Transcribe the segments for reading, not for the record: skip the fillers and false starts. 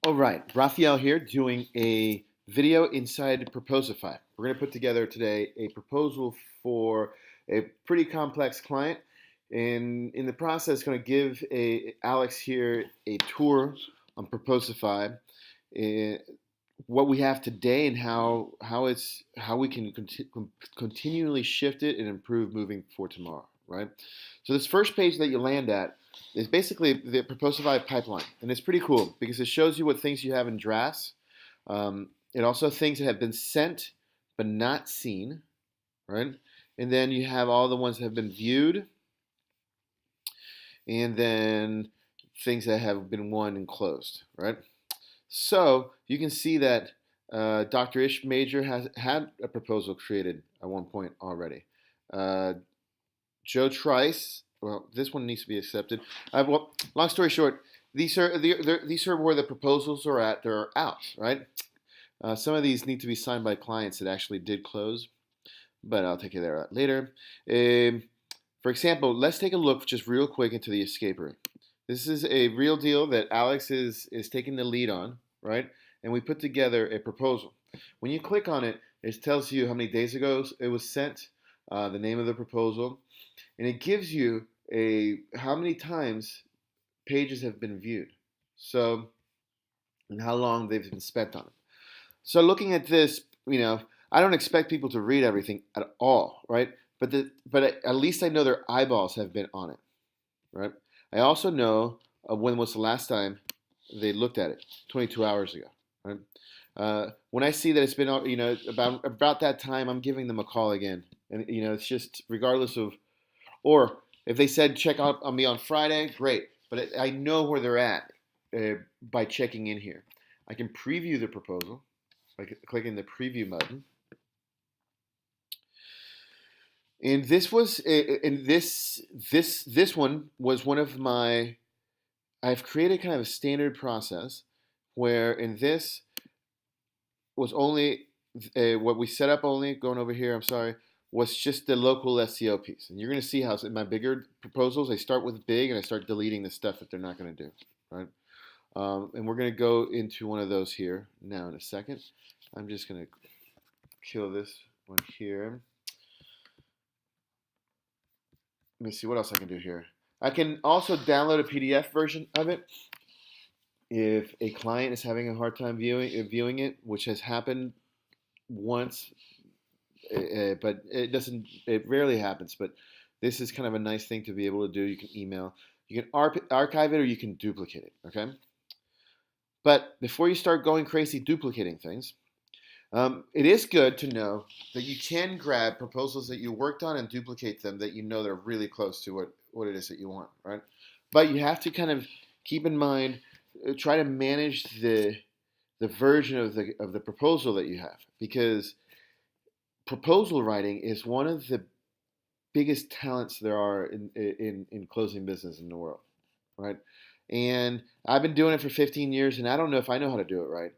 All right, Raphael here doing a video inside proposify. We're going to put together today a proposal for a pretty complex client. And in the process, going to give Alex here a tour on proposify, uh, what we have today and how we can continually shift it and improve moving for tomorrow, right? So this first page that you land at is basically the proposify pipeline, and it's pretty cool because it shows you what things you have in drafts. It also things that have been sent but not seen, right? And then you have all the ones that have been viewed, and then things that have been won and closed, right? So you can see that Dr. Ish Major has had a proposal created at one point already. Uh, Joe Trice, well, this one needs to be accepted. Well, long story short, these are where the proposals are at. They're out, right? Some of these need to be signed by clients that actually did close, but I'll take you there later. For example, let's take a look just real quick into the escape room. This is a real deal that Alex is taking the lead on, right? And we put together a proposal. When you click on it, it tells you how many days ago it was sent, the name of the proposal, and it gives you how many times pages have been viewed. So, and how long they've been spent on it. So looking at this, I don't expect people to read everything at all, right? But at least I know their eyeballs have been on it, right? I also know when was the last time they looked at it, 22 hours ago, right? When I see that it's been, about that time, I'm giving them a call again, and it's just regardless of, or if they said check out on me on Friday, great, but I know where they're at by checking in here. I can preview the proposal by clicking the preview button. And this was, and this one was one of my. I've created kind of a standard process where in this was only what we set up only going over here. I'm sorry, was just the local SEO piece, and you're going to see how in my bigger proposals I start with big and I start deleting the stuff that they're not going to do, right? And we're going to go into one of those here now in a second. I'm just going to kill this one here. Let me see what else I can do here. I can also download a PDF version of it if a client is having a hard time viewing it, which has happened once, but it doesn't. It rarely happens. But this is kind of a nice thing to be able to do. You can email, you can archive it, or you can duplicate it. Okay. But before you start going crazy duplicating things, it is good to know that you can grab proposals that you worked on and duplicate them that you know they're really close to what it is that you want, right? But you have to kind of keep in mind, try to manage the version of the proposal that you have, because proposal writing is one of the biggest talents there are in closing business in the world, right? And I've been doing it for 15 years, and I don't know if I know how to do it right.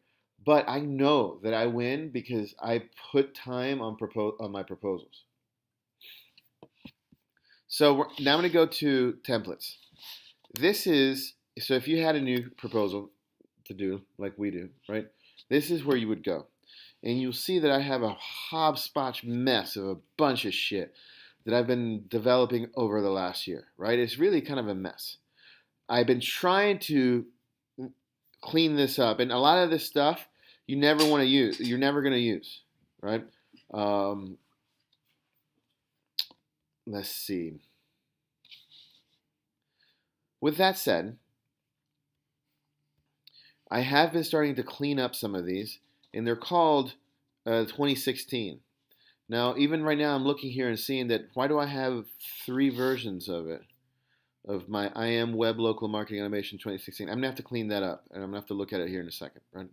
But I know that I win because I put time on my proposals. So now I'm going to go to templates. This is, so if you had a new proposal to do, like we do, right? This is where you would go. And you'll see that I have a hopscotch mess of a bunch of shit that I've been developing over the last year, right? It's really kind of a mess. I've been trying to clean this up, and a lot of this stuff you never want to use. You're never going to use, right? Let's see. With that said, I have been starting to clean up some of these, and they're called 2016. Now, even right now, I'm looking here and seeing that why do I have 3 versions of it? Of my I Am Web Local Marketing Automation 2016. I'm going to have to clean that up, and I'm going to have to look at it here in a second, right?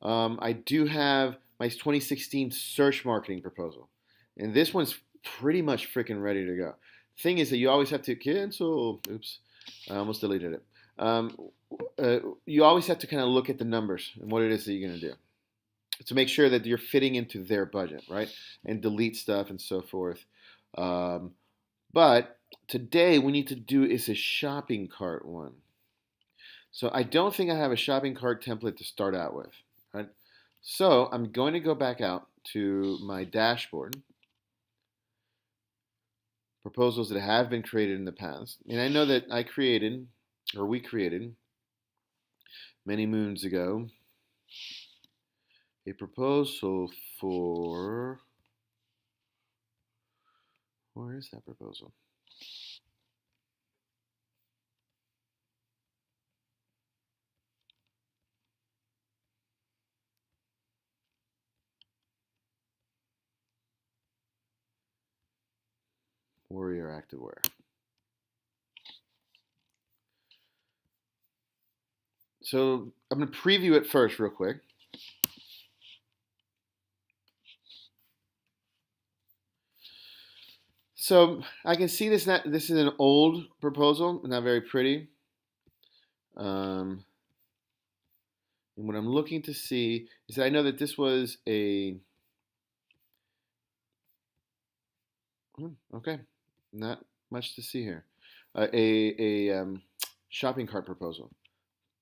I do have my 2016 search marketing proposal, and this one's pretty much freaking ready to go. Thing is that you always have to cancel. Oops, I almost deleted it. You always have to kind of look at the numbers and what it is that you're going to do to make sure that you're fitting into their budget, right? And delete stuff and so forth. But today we need to do is a shopping cart one. So I don't think I have a shopping cart template to start out with, right? So I'm going to go back out to my dashboard, proposals that have been created in the past. And I know that we created many moons ago, a proposal for, where is that proposal? Warrior Activewear. So I'm going to preview it first real quick. So I can see this. This is an old proposal, not very pretty. And what I'm looking to see is that I know that this was okay, not much to see here, shopping cart proposal,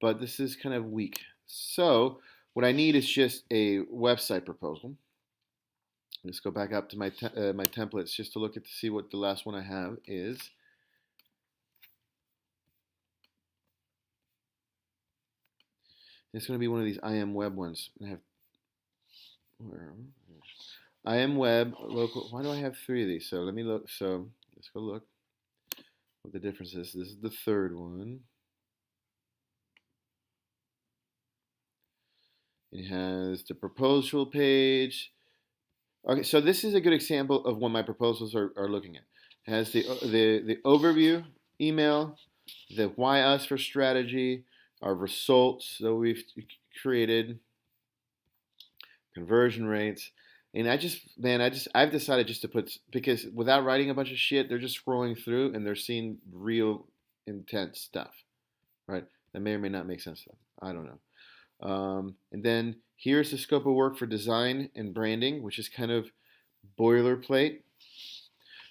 but this is kind of weak. So what I need is just a website proposal. Let's go back up to my my templates just to look at to see what the last one I have is. It's going to be one of these IM web ones. I have IM web local. Why do I have three of these? So let me look. So let's go look what the difference is. This is the third one. It has the proposal page. Okay, so this is a good example of what my proposals are looking at. It has the overview email, the why us for strategy, our results that we've created, conversion rates, and I've decided just to put, because without writing a bunch of shit, they're just scrolling through and they're seeing real intense stuff, right? That may or may not make sense to them. I don't know. And then here's the scope of work for design and branding, which is kind of boilerplate.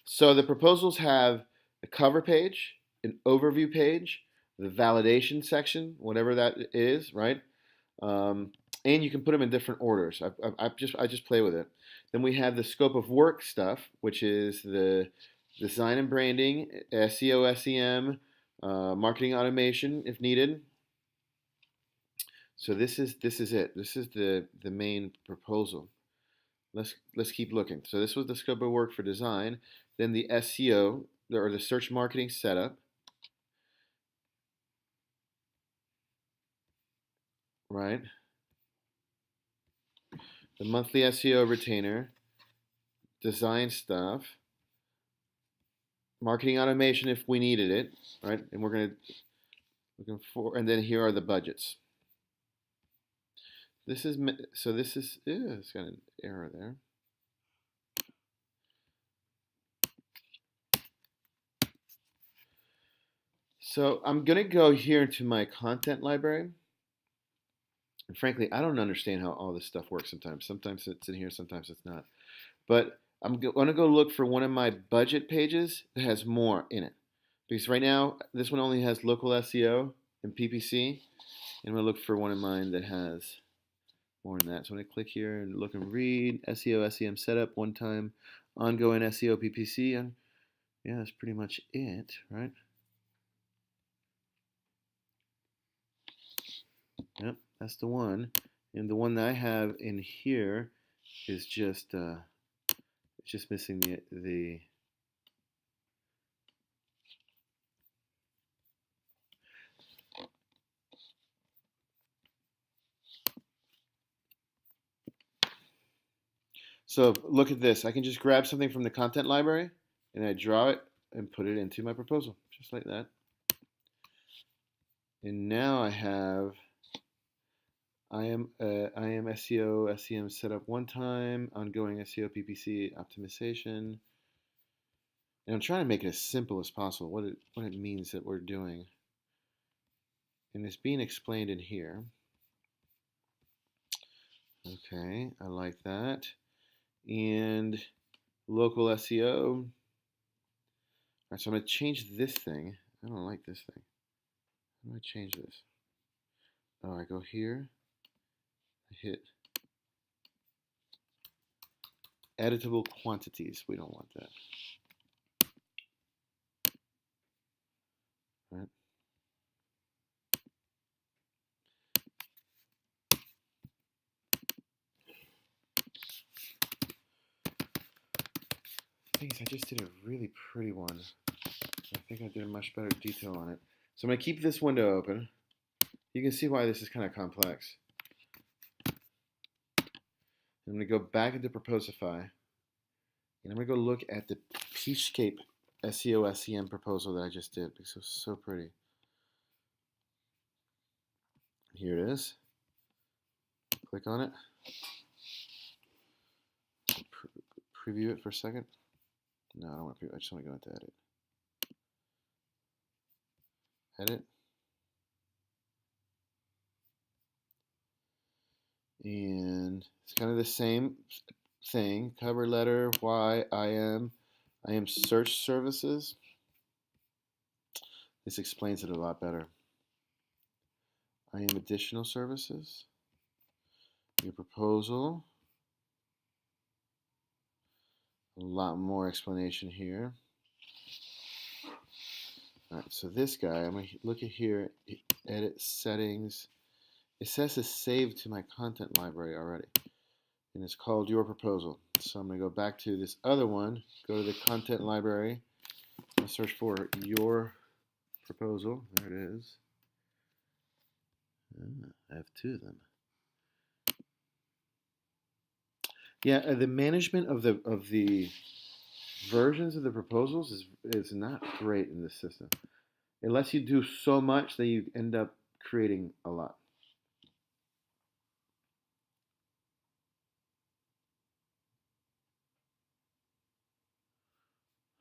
So the proposals have a cover page, an overview page, the validation section, whatever that is, right? And you can put them in different orders. I just play with it. Then we have the scope of work stuff, which is the design and branding, SEO, SEM, marketing automation if needed. So this is it. This is the main proposal. Let's keep looking. So this was the scope of work for design. Then the SEO or the search marketing setup, right? The monthly SEO retainer, design stuff, marketing automation if we needed it, right? And we're looking for, and then here are the budgets. This is so. This is it's got an error there. So I'm gonna go here into my content library. And frankly, I don't understand how all this stuff works sometimes. Sometimes it's in here, sometimes it's not. But I'm going to go look for one of my budget pages that has more in it. Because right now, this one only has local SEO and PPC. And I'm going to look for one of mine that has more than that. So I'm going to click here and look and read SEO, SEM setup, one time, ongoing SEO, PPC. And yeah, that's pretty much it, right? Yep, that's the one. And the one that I have in here is just it's just missing the So look at this. I can just grab something from the content library and I draw it and put it into my proposal, just like that. And now I have I am SEO, SEM setup one time, ongoing SEO, PPC optimization. And I'm trying to make it as simple as possible, what it means that we're doing. And it's being explained in here. Okay, I like that. And local SEO. All right, so I'm going to change this thing. I don't like this thing. How do I change this? Oh, I go here, I hit editable quantities. We don't want that. Right? Things I just did a really pretty one. I think I did a much better detail on it. So I'm going to keep this window open. You can see why this is kind of complex. I'm going to go back into Proposify, and I'm going to go look at the Peachscape SEO SEM proposal that I just did because it was so pretty. Here it is. Click on it. Preview it for a second. No, I don't want to preview. I just want to go into edit. Edit. And it's kind of the same thing. Cover letter, why, I am search services. This explains it a lot better. I am additional services. Your proposal. A lot more explanation here. All right, so this guy, I'm going to look at here, edit settings. It says it's saved to my content library already. And it's called your proposal. So I'm going to go back to this other one, go to the content library, and search for your proposal. There it is. I have two of them. Yeah, the management of the versions of the proposals is not great in this system. It lets you do so much that you end up creating a lot.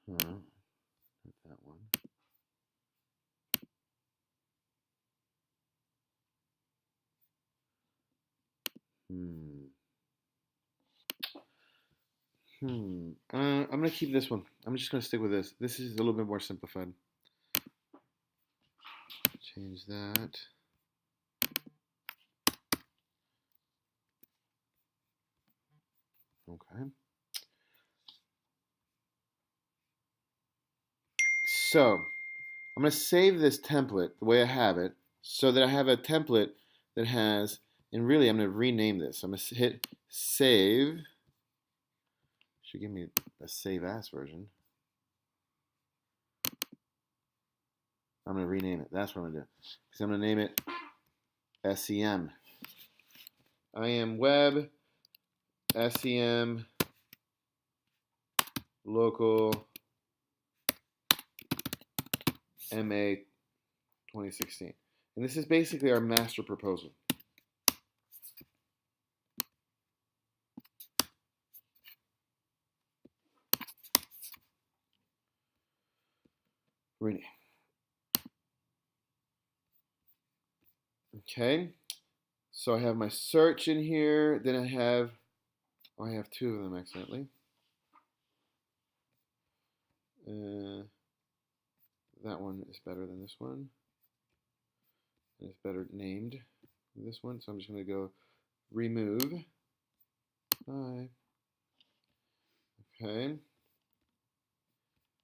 Not that one. I'm going to keep this one. I'm just going to stick with this. This is a little bit more simplified. Change that. Okay. So I'm going to save this template the way I have it so that I have a template that has, and really I'm going to rename this. I'm going to hit save. Should give me a save as version. I'm going to rename it. That's what I'm going to do. Because I'm going to name it SEM. I am web SEM local MA 2016. And this is basically our master proposal. Rename. Okay. So I have my search in here. Then I have two of them accidentally. That one is better than this one. And it's better named than this one. So I'm just going to go remove. Hi. Okay.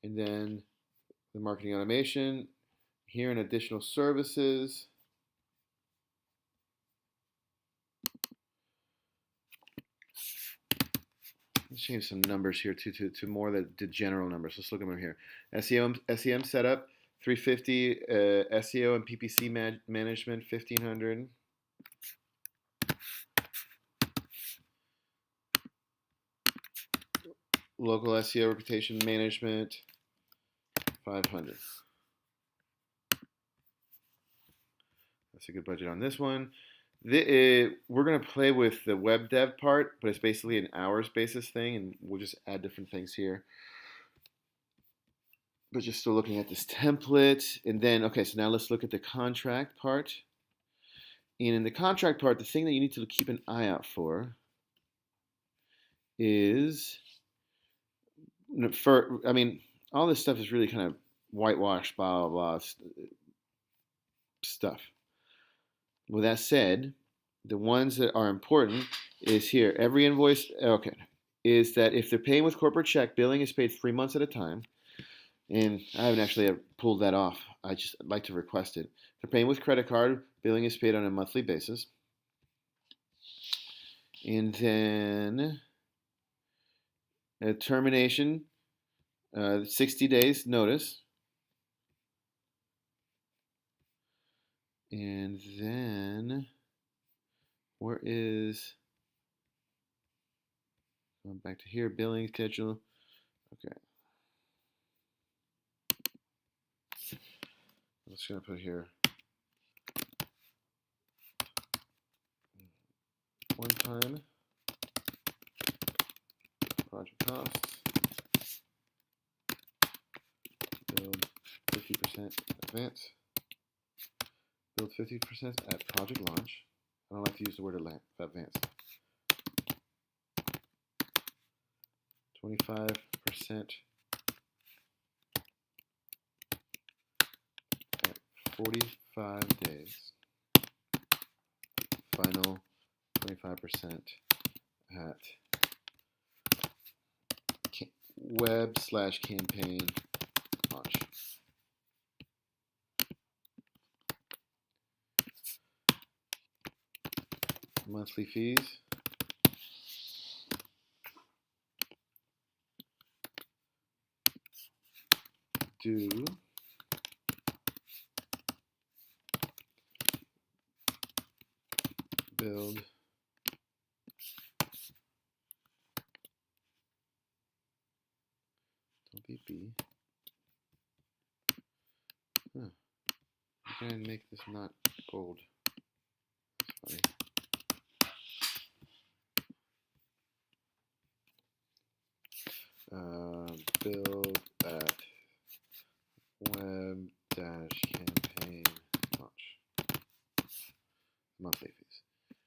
And then the marketing automation. Here in additional services. Let's change some numbers here to more the general numbers. Let's look at them here. SEM setup, 350. SEO and PPC management, 1500. Local SEO reputation management, 500. That's a good budget on this one. We're going to play with the web dev part, but it's basically an hours basis thing, and we'll just add different things here. But just still looking at this template. And then, okay, so now let's look at the contract part. And in the contract part, the thing that you need to keep an eye out for is, all this stuff is really kind of whitewash, blah, blah, blah stuff. with that said, the ones that are important is here. Every invoice, okay, is that if they're paying with corporate check, billing is paid 3 months at a time. And I haven't actually pulled that off. I'd like to request it. If they're paying with credit card, billing is paid on a monthly basis. And then a termination, 60 days notice. And then, where is, going back to here, billing schedule. Okay. I'm just going to put here one time project costs, build 50% advance, build 50% at project launch. I don't like to use the word advance. 25% at 45 days. Final 25% at web/campaign launch. Monthly fees. Due build don't be B. Huh. I'm gonna make this not bold. That's funny. Build at web-campaign launch. Monthly fees.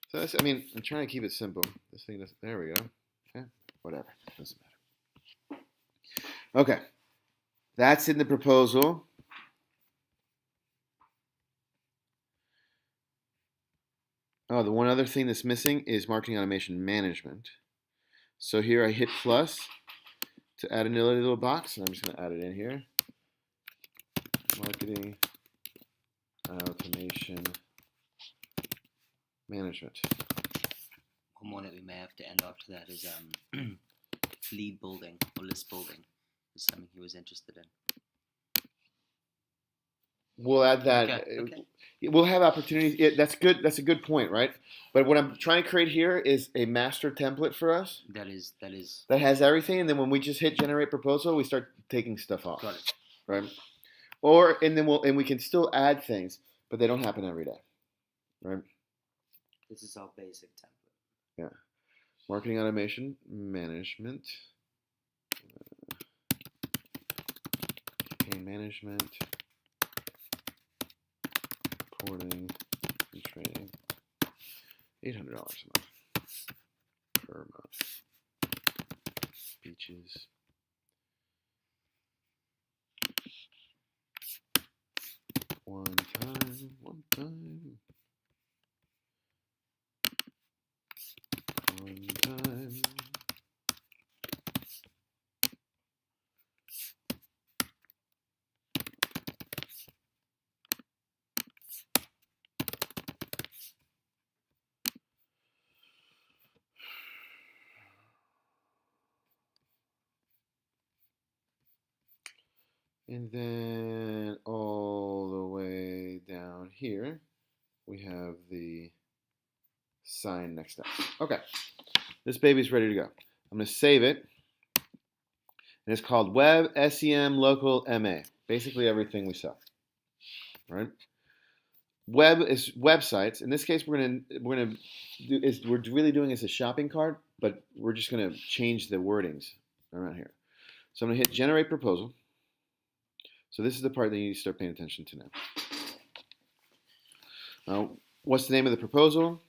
So that's, I mean, I'm trying to keep it simple. This thing doesn't, there we go. Okay, whatever, doesn't matter. Okay, that's in the proposal. Oh, the one other thing that's missing is marketing automation management. So here I hit plus to add another little box, and I'm just going to add it in here. Marketing automation management. One more that we may have to end off to that is lead building or list building is something he was interested in. We'll add that. Okay. We'll have opportunities. That's good. That's a good point, right? But what I'm trying to create here is a master template for us. That has everything, and then when we just hit generate proposal, we start taking stuff off. Got it. Right? And we can still add things, but they don't happen every day. Right? This is our basic template. Yeah. Marketing automation management. Campaign management. Reporting and training. $800 a month per month. Beaches. One time. One time. And then all the way down here, we have the sign next step. Okay, this baby's ready to go. I'm going to save it. And it's called Web SEM Local MA. Basically everything we sell. Right? Web is websites. In this case, we're really doing as a shopping cart, but we're just going to change the wordings around here. So I'm going to hit generate proposal. So this is the part that you need to start paying attention to now. What's the name of the proposal?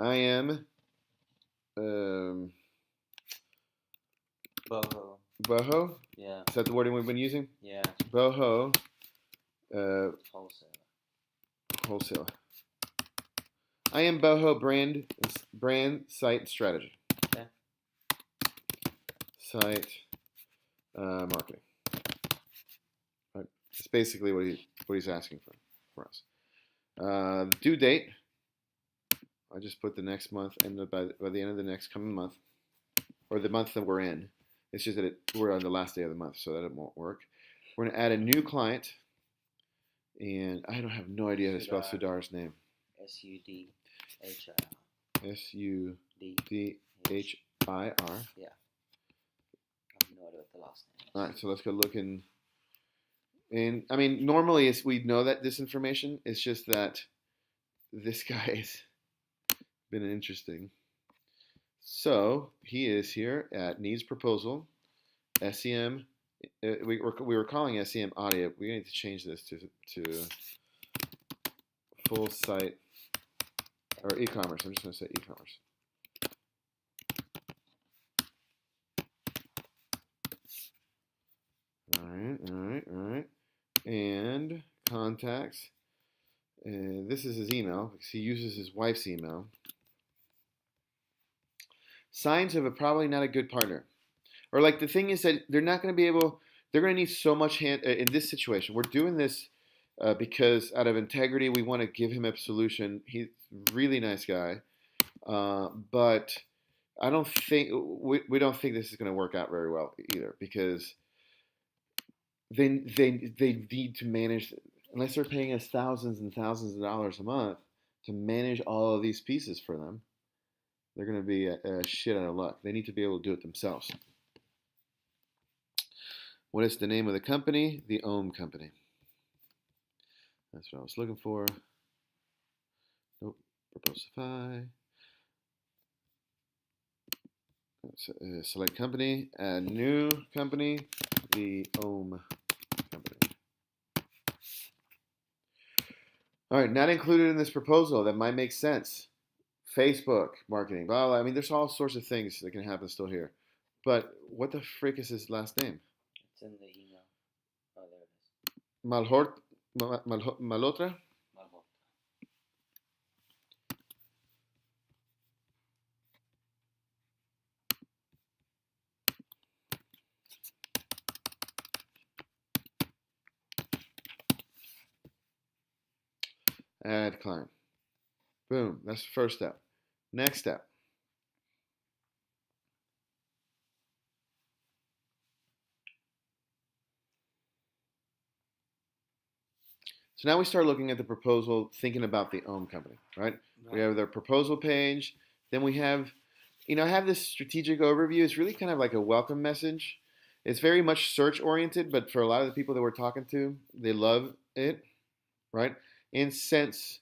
I am Boho. Boho? Yeah. Is that the wording we've been using? Yeah. Boho. Wholesale. wholesale. I am Boho brand site strategy. Okay. Site marketing. Right. It's basically what he's asking for us. Due date. I just put the next month, and by the end of the next coming month, or the month that we're in. It's just that we're on the last day of the month, so that it won't work. We're going to add a new client, and I don't have no idea how to spell Sudar's name. Sudhir. Sudhir. Yeah. I have no idea what the last name is. All right, so let's go look in. And I mean, normally we know that this information. It's just that this guy's been interesting. So he is here at needs proposal, SEM. We were calling SEM audio. We need to change this to full site or e-commerce. I'm just going to say e-commerce. All right. And contacts. This is his email because he uses his wife's email. Signs of probably not a good partner. Or like the thing is that they're not going to be able, they're going to need so much hand in this situation. We're doing this because out of integrity, we want to give him a solution. He's a really nice guy. But I don't think, we don't think this is going to work out very well either because they need to manage, unless they're paying us thousands and thousands of dollars a month to manage all of these pieces for them. They're going to be a shit out of luck. They need to be able to do it themselves. What is the name of the company? The Ohm Company. That's what I was looking for. Nope. Proposify. Select company. Add new company. The Ohm Company. All right. Not included in this proposal. That might make sense. Facebook marketing, blah, blah. I mean, there's all sorts of things that can happen still here. But what the frick is his last name? It's in the email. Oh, there it is. Malotra? Add client. Boom. That's the first step. Next step. So now we start looking at the proposal, thinking about the Ohm Company, right? We have their proposal page. Then we have, I have this strategic overview. It's really kind of like a welcome message. It's very much search oriented, but for a lot of the people that we're talking to, they love it, right? And since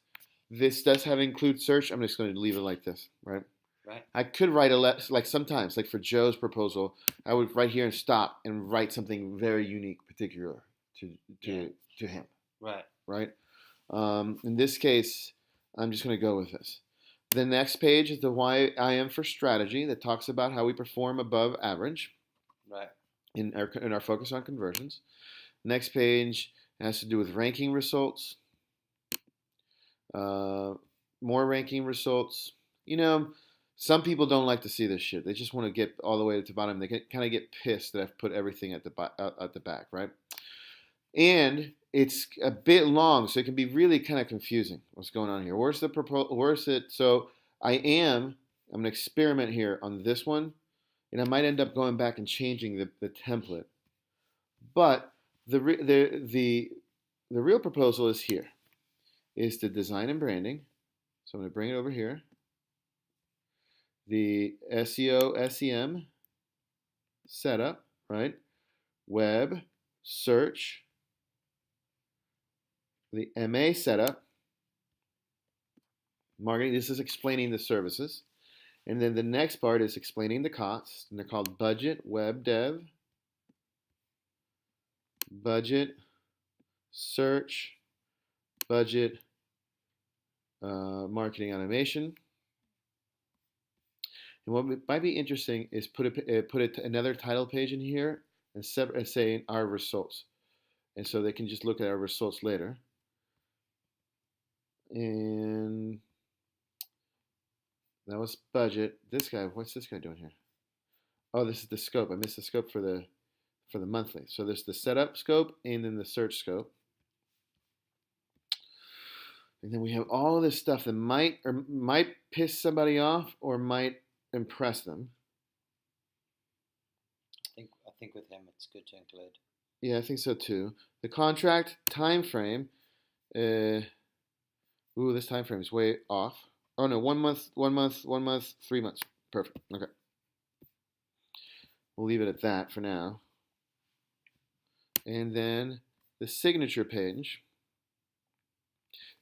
this does have include search, I'm just going to leave it like this, right? Right. I could write like sometimes, like for Joe's proposal, I would write here and stop and write something very unique, particular to him. Right. Right. In this case, I'm just going to go with this. The next page is the why I am for strategy that talks about how we perform above average. Right. In our focus on conversions. Next page has to do with ranking results. More ranking results. Some people don't like to see this shit. They just want to get all the way to the bottom. They kind of get pissed that I've put everything at the back, right? And it's a bit long, so it can be really kind of confusing. What's going on here? Where's it? So I'm going to experiment here on this one, and I might end up going back and changing the template. But the real proposal is here. Is the design and branding. So I'm going to bring it over here. The SEO, SEM setup, right? Web, search, the MA setup, marketing. This is explaining the services. And then the next part is explaining the costs. And they're called budget, web dev, budget, search, budget, marketing automation. And what might be interesting is put another title page in here and saying our results. And so they can just look at our results later. And that was budget. This guy, what's this guy doing here? Oh, this is the scope. I missed the scope for the monthly. So there's the setup scope and then the search scope. And then we have all this stuff that might piss somebody off or might impress them. I think with him it's good to include. Yeah, I think so too. The contract time frame. This time frame is way off. Oh no, 1 month, 1 month, 1 month, 3 months. Perfect. Okay. We'll leave it at that for now. And then the signature page.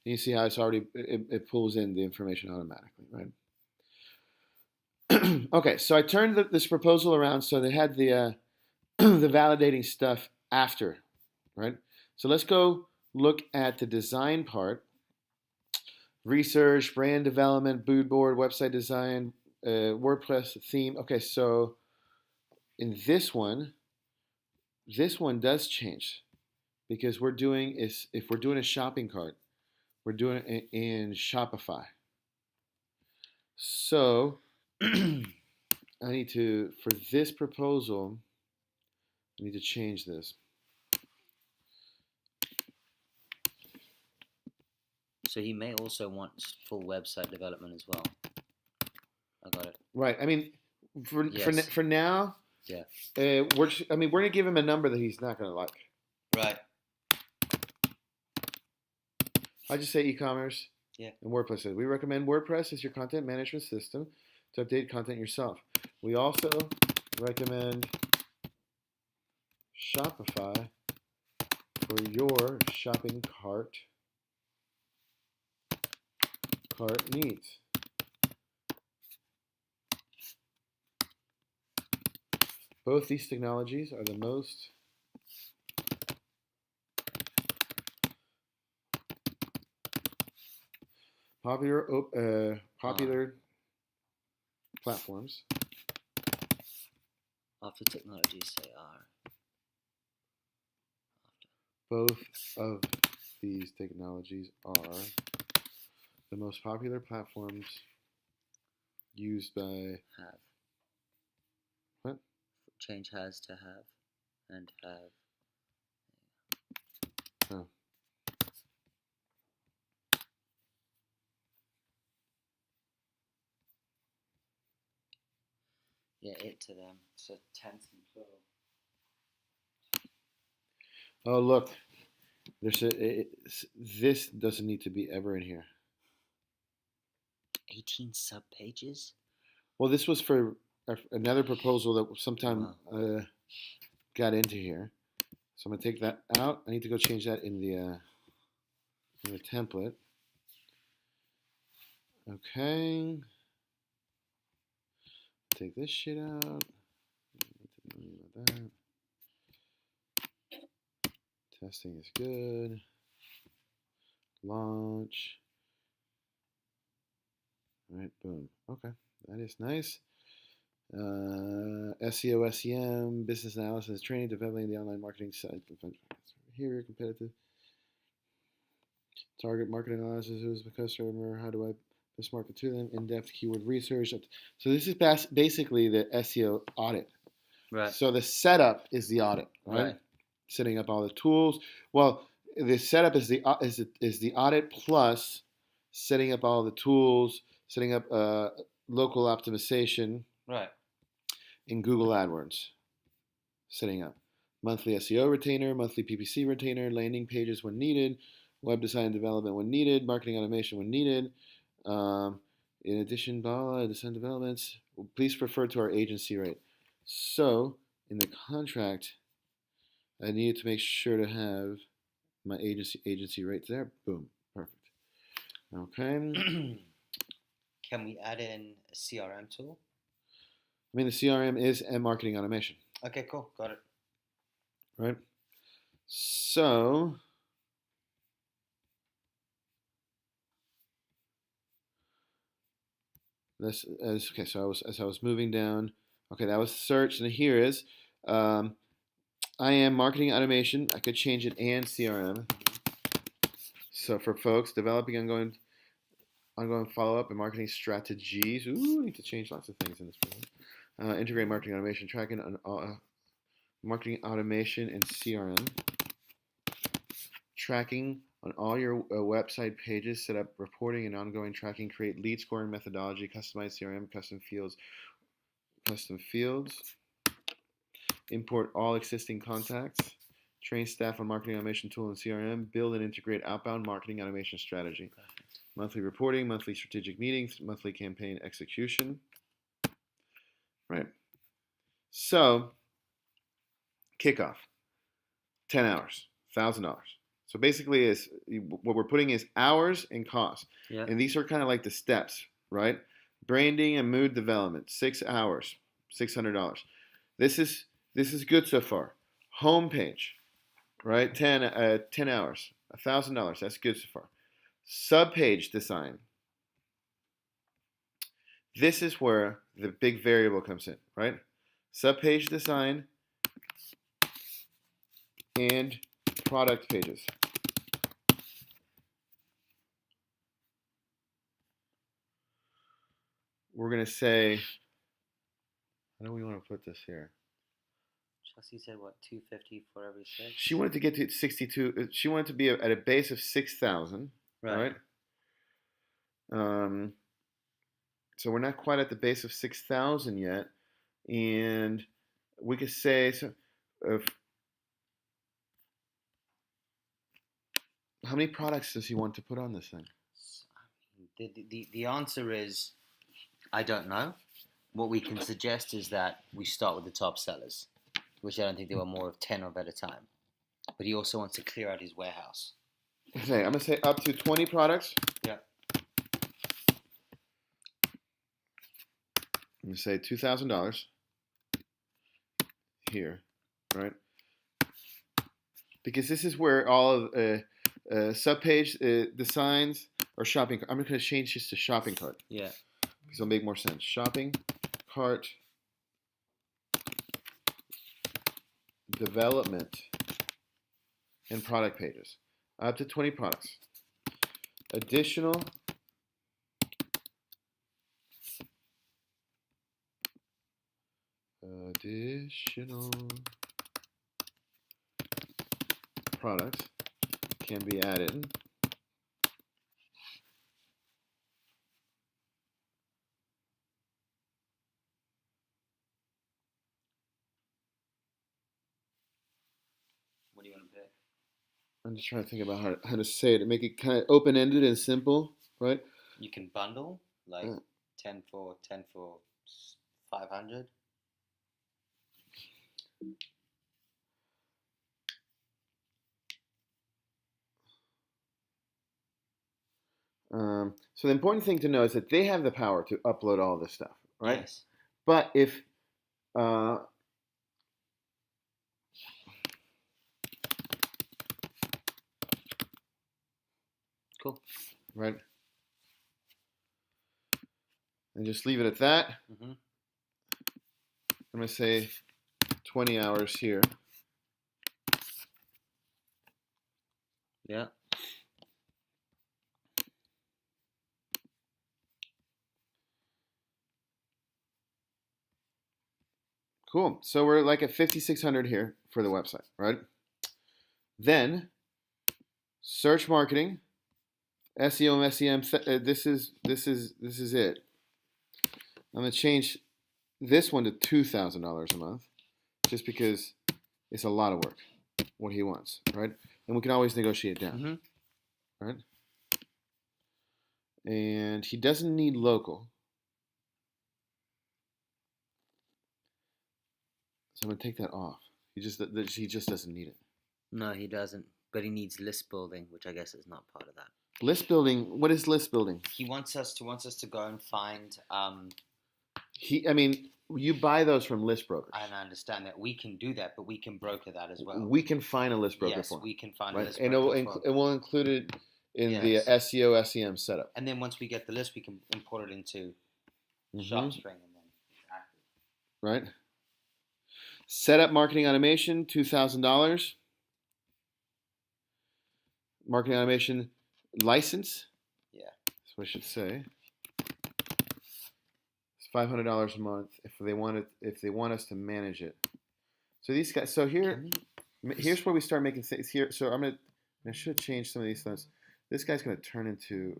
And you see how it's already it pulls in the information automatically, right? Okay, so I turned this proposal around so they had the the validating stuff after, right? So let's go look at the design part. Research, brand development, mood board, website design, WordPress theme. Okay, so in this one does change because if we're doing a shopping cart, we're doing it in Shopify. So I need to, for this proposal, I need to change this. So he may also want full website development as well. I got it. Right. I mean, Yes. for now, Yeah. we're gonna give him a number that he's not gonna like. Right. I just say e-commerce. Yeah. And WordPress. We recommend WordPress as your content management system to update content yourself. We also recommend Shopify for your shopping cart needs. Both these technologies are the most popular platforms. After technologies they are. Both of these technologies are the most popular platforms used by Have. what? Change has to have and have. Oh. Yeah, it to them. So tense and plural. Oh, look. This doesn't need to be ever in here. 18 sub-pages? Well, this was for another proposal that sometime got into here. So I'm going to take that out. I need to go change that in the template. Okay. Take this shit out. About that. Testing is good. Launch. All right, boom. Okay, that is nice. SEO, SEM, business analysis, training, developing the online marketing site. Here, competitive. Target market analysis. Who's the customer? How do I best market to them? In-depth keyword research. So this is basically the SEO audit. Right. So the setup is the audit, right? Setting up all the tools. Well, the setup is the audit plus setting up all the tools, setting up local optimization. Right. In Google AdWords, setting up monthly SEO retainer, monthly PPC retainer, landing pages when needed, web design development when needed, marketing automation when needed. In addition, design developments. Please refer to our agency rate. So in the contract, I needed to make sure to have my agency rates there. Boom, perfect. Okay. Can we add in a CRM tool? I mean, the CRM is a marketing automation. Okay, cool. Got it. Right? So, okay. So as I was moving down, okay, that was search, and here is, I am marketing automation. I could change it and CRM. So for folks developing ongoing follow-up and marketing strategies. Ooh, I need to change lots of things in this program. Integrate marketing automation tracking on marketing automation and CRM. Tracking on all your website pages. Set up reporting and ongoing tracking. Create lead scoring methodology. Customize CRM custom fields. Import all existing contacts. Train staff on marketing automation tool and CRM. Build and integrate outbound marketing automation strategy. Monthly reporting, monthly strategic meetings, monthly campaign execution. Right. So, kickoff, 10 hours, $1,000. So basically, what we're putting is hours and cost. Yeah. And these are kind of like the steps, right? Branding and mood development, 6 hours, $600. This is good so far. Homepage, right? 10 hours, $1,000. That's good so far. Subpage design. This is where the big variable comes in, right? Subpage design and product pages. We're going to say, how do we want to put this here? Chelsea said what, 250 for every 6? She wanted to get to 62. She wanted to be at a base of 6,000, right? So we're not quite at the base of 6,000 yet, and we could say how many products does he want to put on this thing? The answer is, I don't know. What we can suggest is that we start with the top sellers, which I don't think there were more of 10 of at a time. But he also wants to clear out his warehouse. Okay, I'm going to say up to 20 products. Yeah. I'm going to say $2,000 here, right? Because this is where all of subpage designs or shopping. I'm going to change this to shopping cart. Yeah. Because it'll make more sense. Shopping cart development and product pages. Up to 20 products. Additional products can be added What do you want to pick? I'm just trying to think about how to say it to make it kind of open-ended and simple, right? You can bundle, like 10 for 500. So the important thing to know is that they have the power to upload all this stuff, right? Yes. But if Cool. Right? And just leave it at that. Mm-hmm. I'm going to say 20 hours here. Yeah. Cool. So we're like at 5,600 here for the website, right? Then search marketing, SEO and SEM. This is it. I'm gonna change this one to $2,000 a month, just because it's a lot of work. What he wants, right? And we can always negotiate down, right? And he doesn't need local. So I'm gonna take that off. He just doesn't need it. No, he doesn't. But he needs list building, which I guess is not part of that. List building. What is list building? He wants us to go and find. You buy those from list brokers. And I understand that we can do that, but we can broker that as well. We can find a list broker for him. Yes, we can find right? a list and broker. And we'll include it in the SEO SEM setup. And then once we get the list, we can import it into ShopString and then it's active. Right. Setup marketing automation, $2,000. Marketing automation license. Yeah. That's what I should say. It's $500 a month if they want us to manage it. So these guys. So here's where we start making things here. So I should change some of these things. This guy's gonna turn into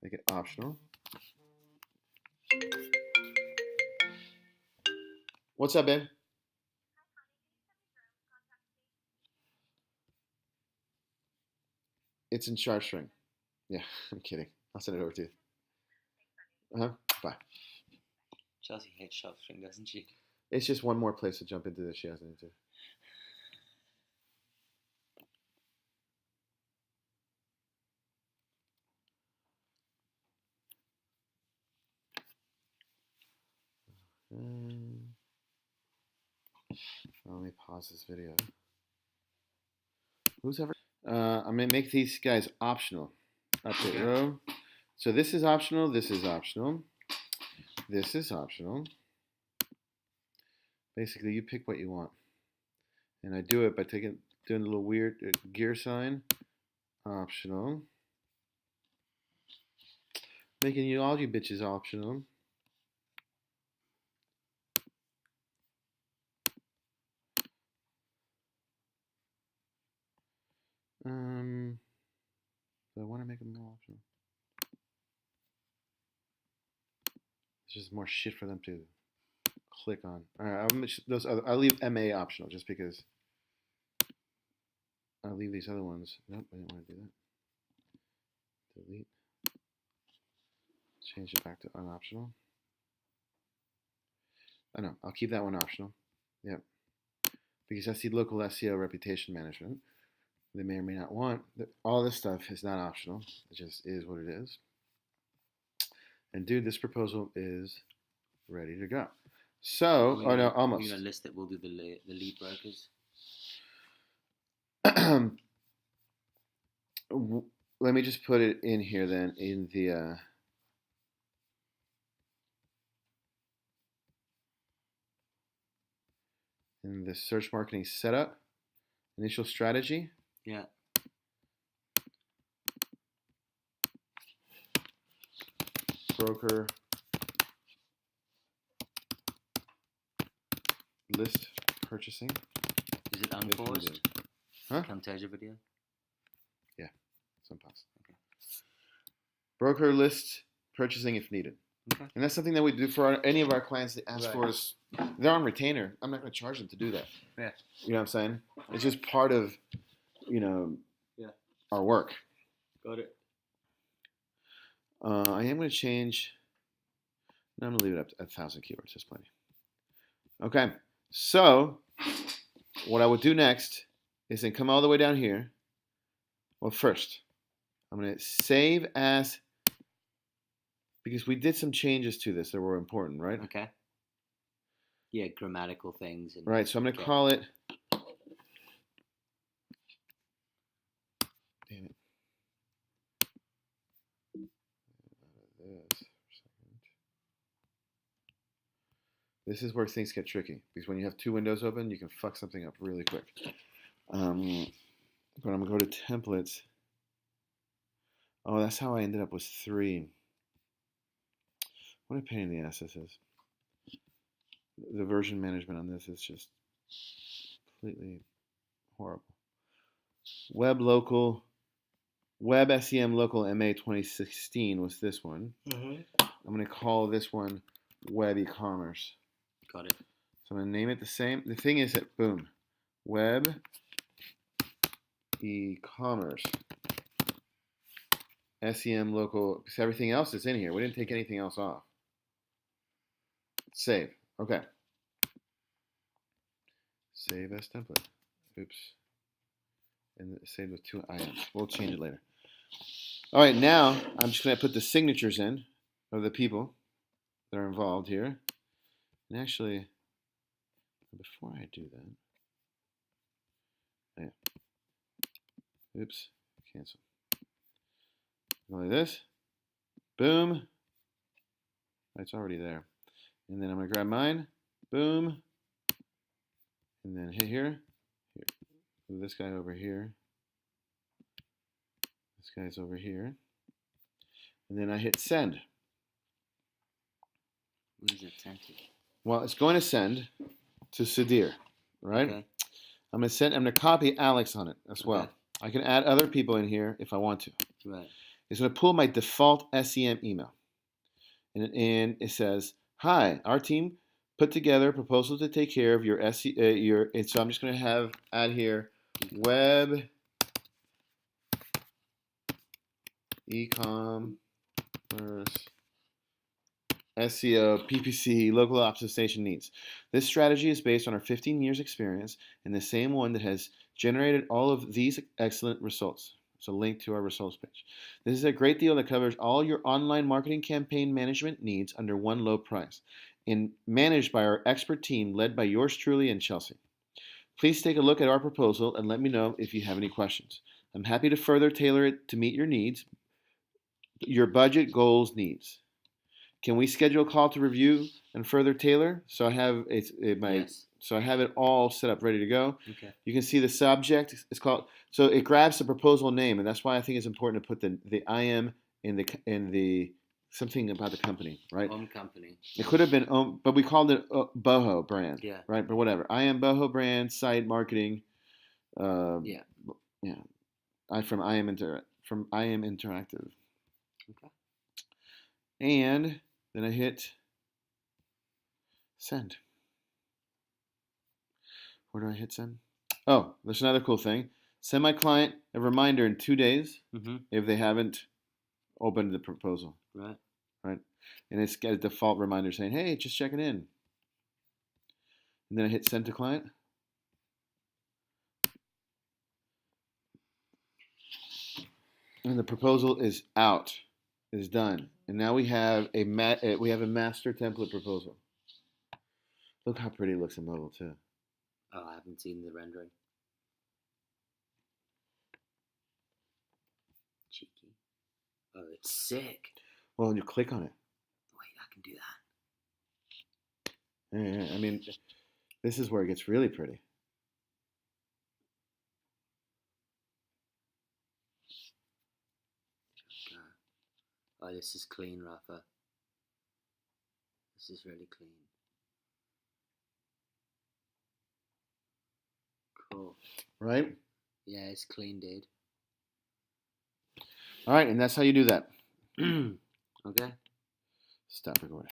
make it optional. What's up, babe? It's in chart string. Yeah, I'm kidding. I'll send it over to you. Bye. Chelsea hates sharp string, doesn't she? It's just one more place to jump into that she hasn't into. Let me pause this video. Who's ever? I'm gonna make these guys optional. Update row. So this is optional. This is optional. This is optional. Basically, you pick what you want, and I do it by doing a little weird gear sign. Optional. Making you all you bitches optional. So I want to make them more optional. It's just more shit for them to click on. All right, I'll leave MA optional just because. I'll leave these other ones. Nope, I didn't want to do that. Delete. Change it back to unoptional. Oh no, I'll keep that one optional. Yep. Because that's the local SEO reputation management. They may or may not want. All this stuff is not optional. It just is what it is. And dude, this proposal is ready to go. So, oh no, almost. We're gonna list it. We'll do the lead brokers. Let me just put it in here then in the search marketing setup, initial strategy. Yeah. Broker list purchasing. Is it unpaused? Huh? Camtasia video? Yeah, some pause. Okay. Broker list purchasing if needed. Okay. And that's something that we do for any of our clients that ask for us. They're on retainer. I'm not going to charge them to do that. Yeah. You know what I'm saying? It's just part of, our work. Got it. I am going to change. No, I'm going to leave it up to 1,000 keywords. That's plenty. Okay. So what I would do next is then come all the way down here. Well, first, I'm going to save as, because we did some changes to this that were important, right? Okay. Yeah, grammatical things. Right. So I'm going to call it. Damn it. This is where things get tricky because when you have two windows open, you can fuck something up really quick. But I'm gonna go to templates. Oh, that's how I ended up with 3. What a pain in the ass this is. The version management on this is just completely horrible. Web SEM local MA 2016 was this one. I'm gonna call this one Web e-commerce. Got it. So I'm going to name it the same. The thing is that, boom, web e-commerce. SEM local, because everything else is in here. We didn't take anything else off. Save. Okay. Save as template. Oops. And save with 2 items. We'll change it later. All right, now I'm just going to put the signatures in of the people that are involved here. And actually, before I do that, oops, cancel. Go like this, boom, it's already there. And then I'm gonna grab mine, boom, and then hit here, move this guy over here, this guy's over here. And then I hit send. What is it sent to? Well, it's going to send to Sadir, right? Okay. I'm going to copy Alex on it as well. Okay. I can add other people in here if I want to. Right. It's going to pull my default SEM email. And it says, "Hi, our team put together a proposal to take care of your and so I'm just going to add here web e-commerce SEO, PPC, local optimization needs. This strategy is based on our 15 years experience and the same one that has generated all of these excellent results." It's a link to our results page. This is a great deal that covers all your online marketing campaign management needs under one low price and managed by our expert team led by yours truly and Chelsea. Please take a look at our proposal and let me know if you have any questions. I'm happy to further tailor it to meet your needs, your budget, goals, needs. Can we schedule a call to review and further tailor? So I have Yes. so I have it all set up, ready to go. Okay. You can see the subject. It's called. So it grabs the proposal name, and that's why I think it's important to put the IM in the something about the company, right? Home company. It could have been, but we called it Boho brand, Yeah. right? But whatever. IM Boho brand site marketing. Yeah. Yeah. From IM Interactive. Okay. And then I hit send. Where do I hit send? Oh, there's another cool thing. Send my client a reminder in 2 days if they haven't opened the proposal. Right. Right. And it's got a default reminder saying, "Hey, just checking in." And then I hit send to client. And the proposal is out. It is done. And now we have a master template proposal. Look how pretty it looks in mobile too. Oh, I haven't seen the rendering. Cheeky. Oh, it's sick. Well, you click on it. Wait, I can do that. Yeah, I mean, this is where it gets really pretty. Oh, this is clean, Rafa. This is really clean. Cool. Right? Yeah, it's clean, dude. All right, and that's how you do that. Okay. Stop recording.